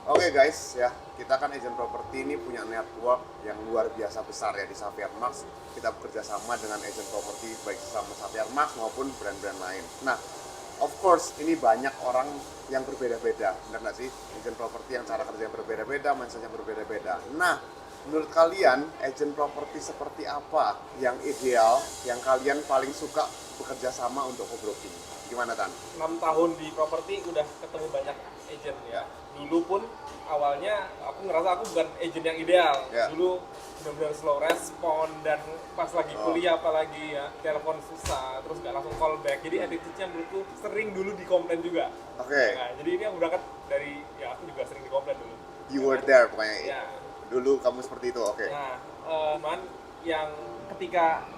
Oke guys, ya kita kan agent properti ini punya network yang luar biasa besar ya di Xavier Marks. Kita bekerja sama dengan agent properti baik sama Xavier Marks maupun brand-brand lain. Nah, of course ini banyak orang yang berbeda-beda, benar nggak sih? Agent properti yang cara kerja yang berbeda-beda, mindsetnya berbeda-beda. Nah, menurut kalian agent properti seperti apa yang ideal, yang kalian paling suka bekerja sama untuk co-broking? Gimana Tan? 6 tahun di properti udah ketemu banyak agent ya. Dulu pun awalnya aku ngerasa aku bukan agent yang ideal. Ya. Dulu benar-benar slow respon dan pas lagi kuliah apalagi ya, telepon susah, terus nggak langsung call back. Jadi attitude-nya menurutku sering dulu dikomplain juga. Oke. Nah, jadi ini aku berangkat dari ya aku juga sering dikomplain dulu. You were there pokoknya. Ya. Dulu kamu seperti itu, oke. Nah, cuman yang ketika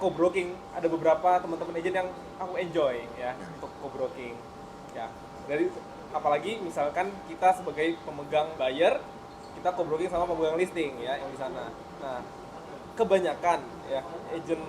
co-broking ada beberapa teman-teman agent yang aku enjoy ya untuk co-broking ya. Dari apalagi misalkan kita sebagai pemegang buyer, kita co-broking sama pemegang listing ya yang di sana. Nah, kebanyakan ya agent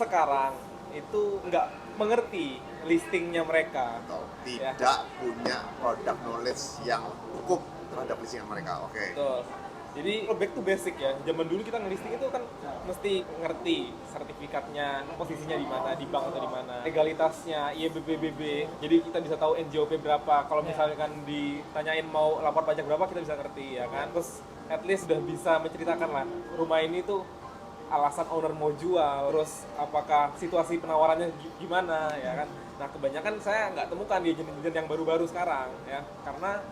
sekarang itu nggak mengerti listingnya mereka. Atau Ya. tidak punya product knowledge yang cukup terhadap listingan mereka, oke. Betul. Jadi back to basic ya. Zaman dulu kita ngelisting itu kan mesti ngerti sertifikatnya, posisinya di mana, di bank atau di mana, legalitasnya, IEBBBB. Jadi kita bisa tahu NJOP berapa. Kalau misalkan ditanyain mau lapor pajak berapa, kita bisa ngerti ya kan. Terus at least sudah bisa menceritakan lah rumah ini tuh alasan owner mau jual, terus apakah situasi penawarannya gimana ya kan. Nah, kebanyakan saya nggak temukan di agent-agent yang baru-baru sekarang ya, karena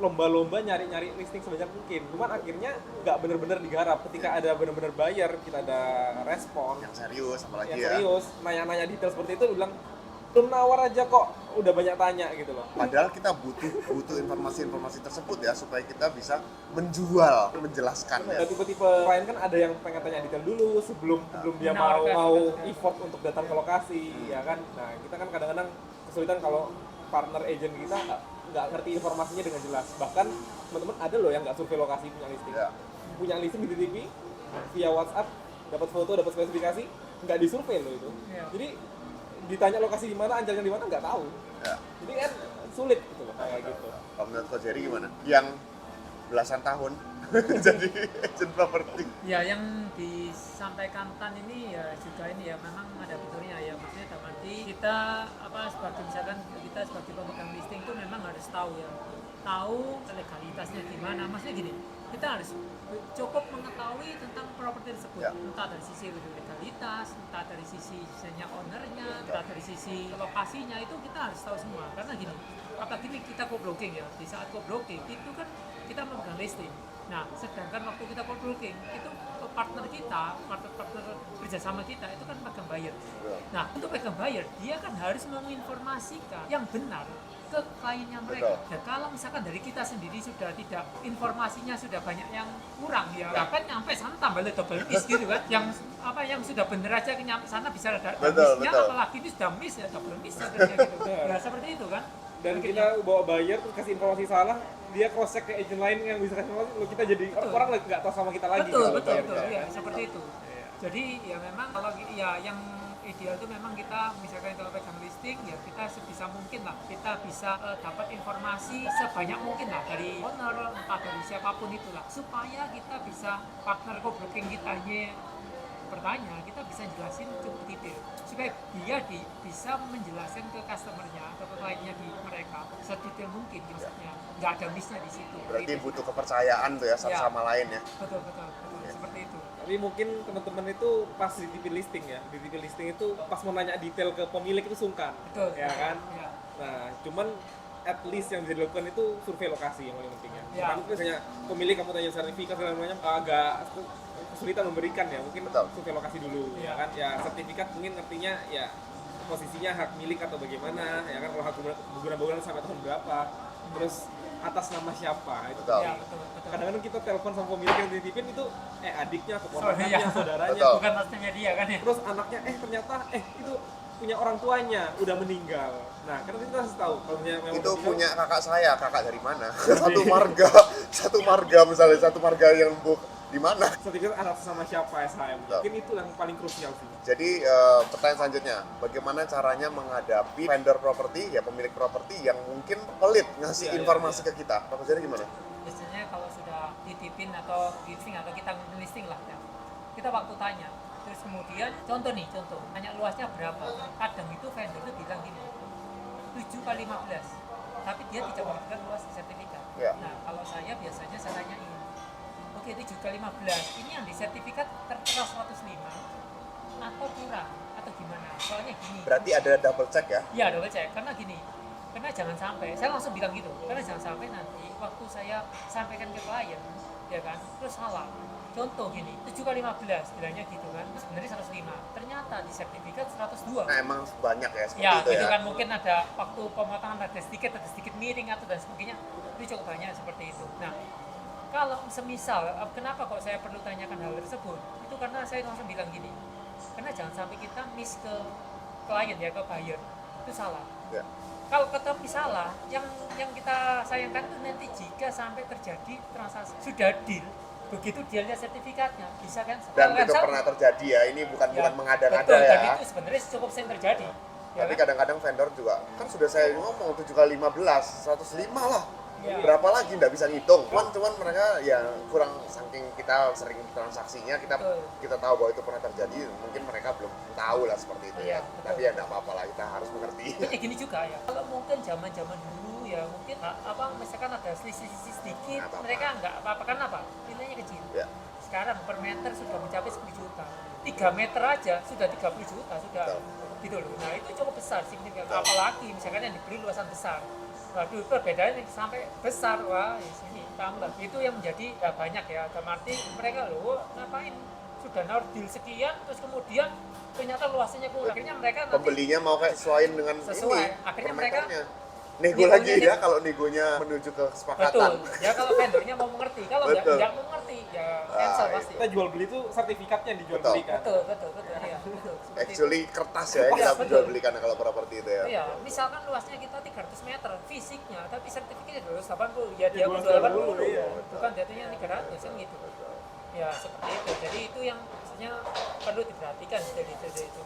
lomba-lomba nyari-nyari listing sebanyak mungkin. Cuman akhirnya nggak bener-bener digarap. Ketika ada bener-bener buyer, kita ada respon Yang serius apalagi yang ya. serius, nanya-nanya detail seperti itu, bilang belum nawar aja kok udah banyak tanya gitu loh. Padahal kita butuh informasi-informasi tersebut ya supaya kita bisa menjual, menjelaskan ya. Dan tipe-tipe klien kan ada yang pengen tanya detail dulu sebelum dia mau effort untuk datang ke lokasi ya kan. Nah, kita kan kadang-kadang kesulitan kalau partner agent kita nggak ngerti informasinya dengan jelas. Bahkan teman-teman ada loh yang nggak survei lokasi punya listing. Ya. Punya listing di TV via WhatsApp, dapat foto, dapat spesifikasi, nggak disurvei loh itu. Jadi ditanya lokasi di mana, anjalnya di mana nggak tahu. Ya. Jadi kan sulit gitu loh kayak gitu. Kalau menurut Ko Jerry gimana? Yang belasan tahun jadi agent properti. Ya, yang disampaikan Tan ini ya juga ini ya memang ada betulnya ya, maksudnya dalam arti kita sebagai misalkan kita sebagai pemegang listing itu memang harus tahu legalitasnya gimana. Maksudnya gini, kita harus cukup mengetahui tentang properti tersebut, Ya. entah dari sisi legalitas, entah dari sisi misalnya ownernya, entah dari sisi lokasinya, itu kita harus tahu semua. Karena gini, apalagi kita co-broking ya, di saat co-broking itu kan kita memegang listing. Nah, sedangkan waktu kita co-broking itu partner kerjasama kita itu kan pegang buyer. Nah, untuk pegang buyer dia kan harus menginformasikan yang benar ke kliennya mereka. Dan kalau misalkan dari kita sendiri sudah tidak, informasinya sudah banyak yang kurang ya, bahkan nyampe sana tambah double miss gitu kan. Yang sudah bener aja nyampe sana bisa ada missnya, apalagi ini sudah miss ya double miss ya kayak gitu. Nah, seperti itu kan. Dan kita bawa buyer terus kasih informasi salah, dia cross check ke agent lain yang bisa kasih informasi, lalu kita jadi orang nggak tahu sama kita lagi. Betul, Kalau betul, buyer. ya, seperti itu. Jadi ya memang kalau ya yang ideal itu memang kita misalkan kalau pegang listing ya kita sebisa mungkin lah kita bisa dapat informasi sebanyak mungkin lah dari owner, entah dari siapapun itulah, supaya kita bisa partner co-broking kitanya bertanya, kita bisa jelasin cukup detail supaya dia bisa menjelaskan ke customernya atau ke kliennya di mereka sedetail mungkin, maksudnya nggak ada missnya di situ. Berarti Gitu. butuh kepercayaan tuh ya satu Ya. sama lain ya. Betul, seperti itu. Tapi mungkin teman-teman itu pas di TV listing ya, di TV listing itu pas mau nanya detail ke pemilik itu sungkan. Betul. Ya kan? Ya. Nah, cuman at least yang bisa dilakukan itu survei lokasi yang paling penting ya. Ya. Kan misalnya pemilik kamu tanya sertifikat dan lain-lain agak kesulitan memberikan ya, mungkin Betul. survei lokasi dulu ya kan. Ya sertifikat mungkin ngertinya ya posisinya hak milik atau bagaimana ya kan, kalau hak guna bangunan sampai tahun berapa, terus atas nama siapa itu. Betul. Ya, betul. Kadang-kadang kita telepon sama pemilik yang dititipin itu adiknya, keponakannya, Iya. saudaranya. Betul. Bukan maksudnya dia kan ya. Terus anaknya ternyata itu punya orang tuanya udah meninggal. Nah, kan kita harus tahu kalau memang Itu meninggal, punya kakak saya, kakak dari mana? satu marga misalnya, satu marga yang di mana? sertifikat atas sama siapa SHM. Betul. Mungkin itu yang paling krusial sih. Jadi pertanyaan selanjutnya, bagaimana caranya menghadapi vendor properti ya, pemilik properti yang mungkin pelit ngasih Iya, informasi ke kita? Pak Jerry gimana? biasanya kalau sudah ditipin atau listing atau kita listing lah ya, kita waktu tanya, terus kemudian contoh tanya luasnya berapa, kadang itu vendor itu bilang gini 7 kali 15, tapi dia tidak memberikan luas di sertifikat. Ya. Nah kalau saya biasanya saya tanyain, oke 7 kali 15 ini yang di sertifikat tertera 105 atau kurang atau gimana, soalnya gini. Berarti ada double check ya? Iya double check, karena gini, karena jangan sampai, saya langsung bilang gitu, karena jangan sampai nanti waktu saya sampaikan ke klien, ya kan, terus salah. Contoh gini, 7 kali 15 bilangnya gitu kan, sebenarnya 105, ternyata di sertifikat 102. Nah emang banyak ya seperti Ya, itu gitu ya? kan, mungkin ada waktu pemotongan ada sedikit miring atau dan sebagainya, itu cukup banyak seperti itu. Nah, kalau semisal, kenapa kok saya perlu tanyakan hal tersebut? Itu karena saya langsung bilang gini, karena jangan sampai kita miss ke klien ya, ke buyer, itu salah. Ya. Kalau ketemu salah, yang kita sayangkan itu nanti jika sampai terjadi transaksi sudah deal, begitu dia lihat sertifikatnya bisa kan? Dan Kalau itu kan pernah terjadi ya, ini bukan ya, mengada-ngada betul, ya. dan itu sebenarnya cukup sering terjadi. Ya Tapi kan? kadang-kadang vendor juga, kan sudah saya ngomong 7 kali 15, 105 lah. Ya. Berapa lagi nggak bisa ngitung. Cuman mereka ya kurang, saking kita sering transaksinya, Betul. kita tahu bahwa itu pernah terjadi, mungkin mereka belum tahu lah seperti itu Iya, ya. betul. Tapi ya nggak apa-apa lah, kita harus mengerti. Kayak gini juga ya. Kalau mungkin zaman dulu ya mungkin misalkan ada selisih sedikit, Nggak apa-apa. mereka nggak apa-apa kan apa? Nilainya kecil. Ya. Sekarang per meter sudah mencapai 10 juta. 3 meter aja sudah 30 juta sudah. Betul. Gitu loh. Nah, itu cukup besar signifikan. Betul. Apalagi misalkan yang dibeli luasan besar. Waduh, perbedaannya sampai besar. Wah, di sini tambah. Itu yang menjadi ya banyak ya. Dalam arti mereka loh ngapain sudah naruh deal sekian terus kemudian ternyata luasannya kurang. Akhirnya mereka nanti Pembelinya mau kayak sesuaiin dengan Sesuai. ini, Akhirnya per mereka meternya. Nego negonya lagi di- ya kalau negonya menuju ke kesepakatan. betul. Ya kalau vendornya mau mengerti, kalau Betul. nggak mau mengerti ya cancel Ah, pasti. Kita jual beli itu sertifikatnya yang dijual Betul. belikan. Betul, ya, betul. Seperti Actually kertas ya yang Iya, kita betul. jual belikan kalau properti itu ya. Iya, misalkan luasnya kita 300 meter fisiknya, tapi sertifikatnya 280, ya dia 280, 280, iya. bukan jatuhnya 300 kan gitu. Ya seperti itu. Jadi itu yang maksudnya perlu diperhatikan dari itu.